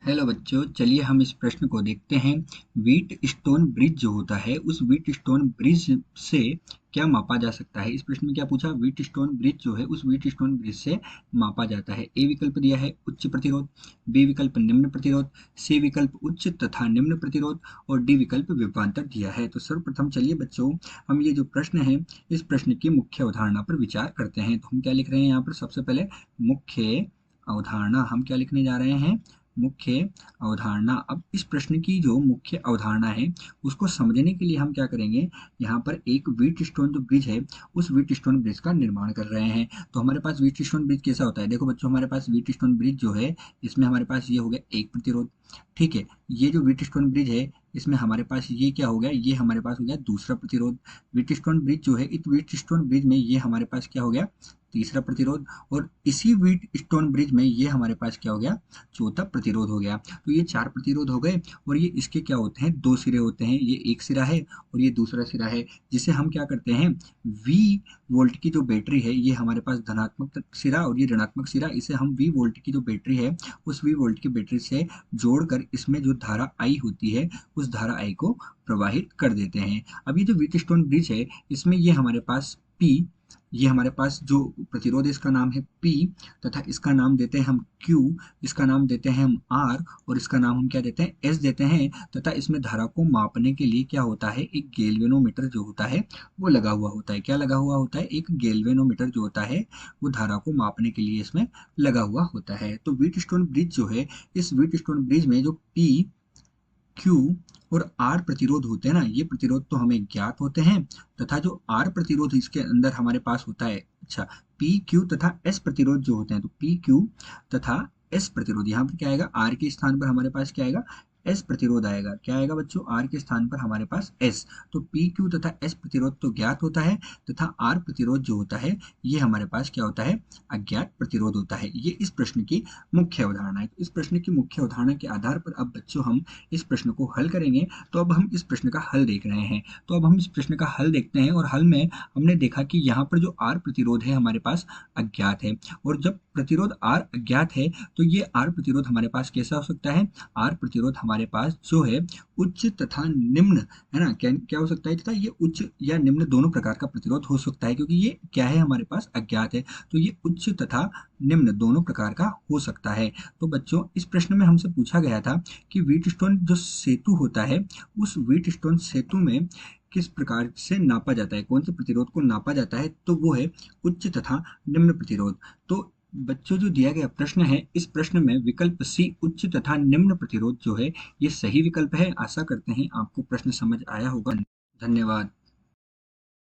Hello बच्चों, चलिए हम इस प्रश्न को देखते हैं। व्हीट स्टोन ब्रिज जो होता है, उस व्हीट स्टोन ब्रिज से क्या मापा जा सकता है। इस प्रश्न में क्या पूछा, व्हीट स्टोन ब्रिज जो है उस व्हीट स्टोन ब्रिज से मापा जाता है। ए विकल्प दिया है उच्च प्रतिरोध, बी विकल्प निम्न प्रतिरोध, सी विकल्प उच्च तथा निम्न प्रतिरोध और डी विकल्प विभवांतर दिया है। तो सर्वप्रथम चलिए बच्चों, हम ये जो प्रश्न है इस प्रश्न की मुख्य अवधारणा पर विचार करते हैं। तो हम क्या लिख रहे हैं यहाँ पर, सबसे पहले मुख्य अवधारणा हम क्या लिखने जा रहे हैं, मुख्य अवधारणा। अब इस प्रश्न की जो मुख्य अवधारणा है उसको समझने के लिए हम क्या करेंगे, यहाँ पर एक व्हीट स्टोन जो ब्रिज है उस व्हीट स्टोन ब्रिज का निर्माण कर रहे हैं। तो हमारे पास व्हीट स्टोन ब्रिज कैसा होता है, देखो बच्चों, हमारे पास व्हीट स्टोन ब्रिज जो है इसमें हमारे पास ये हो गया एक प्रतिरोध। ठीक है, ये जो व्हीट स्टोन ब्रिज है इसमें हमारे पास ये क्या हो गया, ये हमारे पास हो गया दूसरा प्रतिरोध। व्हीट स्टोन ब्रिज जो है, इस व्हीट स्टोन ब्रिज में ये हमारे पास क्या हो गया, तीसरा प्रतिरोध। और इसी व्हीट स्टोन ब्रिज में ये हमारे पास क्या हो गया, चौथा प्रतिरोध हो गया। तो ये चार प्रतिरोध हो गए और ये इसके क्या होते हैं, दो सिरे होते हैं। ये एक सिरा है और ये दूसरा सिरा है, जिसे हम क्या करते हैं, वी वोल्ट की जो बैटरी है, ये हमारे पास धनात्मक सिरा और ये ऋणात्मक सिरा, इसे हम वी वोल्ट की जो बैटरी है उस वी वोल्ट की बैटरी से जोड़कर इसमें जो धारा आई होती है उस धारा आई को प्रवाहित कर देते हैं। अब ये जो व्हीट स्टोन ब्रिज है इसमें ये हमारे पास पी, ये हमारे पास जो प्रतिरोध है इसका नाम है P, तथा इसका नाम देते हैं हम Q, इसका नाम देते हैं हम R और इसका नाम हम क्या देते हैं, S देते हैं। तथा इसमें धारा को मापने के लिए क्या होता है, एक गैल्वेनोमीटर जो होता है वो लगा हुआ होता है। क्या लगा हुआ होता है, एक गैल्वेनोमीटर जो होता है वो धारा को मापने के लिए इसमें लगा हुआ होता है। तो व्हीट स्टोन ब्रिज जो है, इस व्हीट स्टोन ब्रिज में जो P, Q और R प्रतिरोध होते हैं ना, ये प्रतिरोध तो हमें ज्ञात होते हैं। तथा जो R प्रतिरोध इसके अंदर हमारे पास होता है, अच्छा, P Q तथा S प्रतिरोध जो होते हैं, तो P Q तथा S प्रतिरोध, यहाँ पर क्या आएगा, R के स्थान पर हमारे पास क्या आएगा, S प्रतिरोध आएगा। क्या आएगा बच्चों, R के स्थान पर हमारे पास S। तो P Q तथा S प्रतिरोध तो ज्ञात होता है तथा R प्रतिरोध जो होता है ये हमारे पास क्या होता है, अज्ञात प्रतिरोध होता है। ये इस प्रश्न की मुख्य अवधारणा है। तो इस प्रश्न की मुख्य अवधारणा के आधार पर अब बच्चों हम इस प्रश्न को हल करेंगे। तो अब हम इस प्रश्न का हल देख रहे हैं। तो अब हम इस प्रश्न का हल देखते हैं और हल में हमने देखा कि यहाँ पर जो R प्रतिरोध है हमारे पास अज्ञात है। और जब प्रतिरोध R अज्ञात है तो ये R प्रतिरोध हमारे पास कैसा हो सकता है, R प्रतिरोध हमारे पास जो है उच्च तथा निम्न, है ना, क्या क्या हो सकता है, तथा ये उच्च या निम्न दोनों प्रकार का प्रतिरोध हो सकता है, क्योंकि ये क्या है, हमारे पास अज्ञात है। तो ये उच्च तथा निम्न दोनों प्रकार का हो सकता है। तो बच्चों, इस प्रश्न में हमसे पूछा गया था कि व्हीट स्टोन जो सेतु होता है उस व्हीट स्टोन सेतु में किस प्रकार से नापा जाता है, कौन से प्रतिरोध को नापा जाता है, तो वो है उच्च तथा निम्न प्रतिरोध। तो बच्चों, जो दिया गया प्रश्न है इस प्रश्न में विकल्प सी उच्च तथा निम्न प्रतिरोध जो है ये सही विकल्प है। आशा करते हैं आपको प्रश्न समझ आया होगा। धन्यवाद।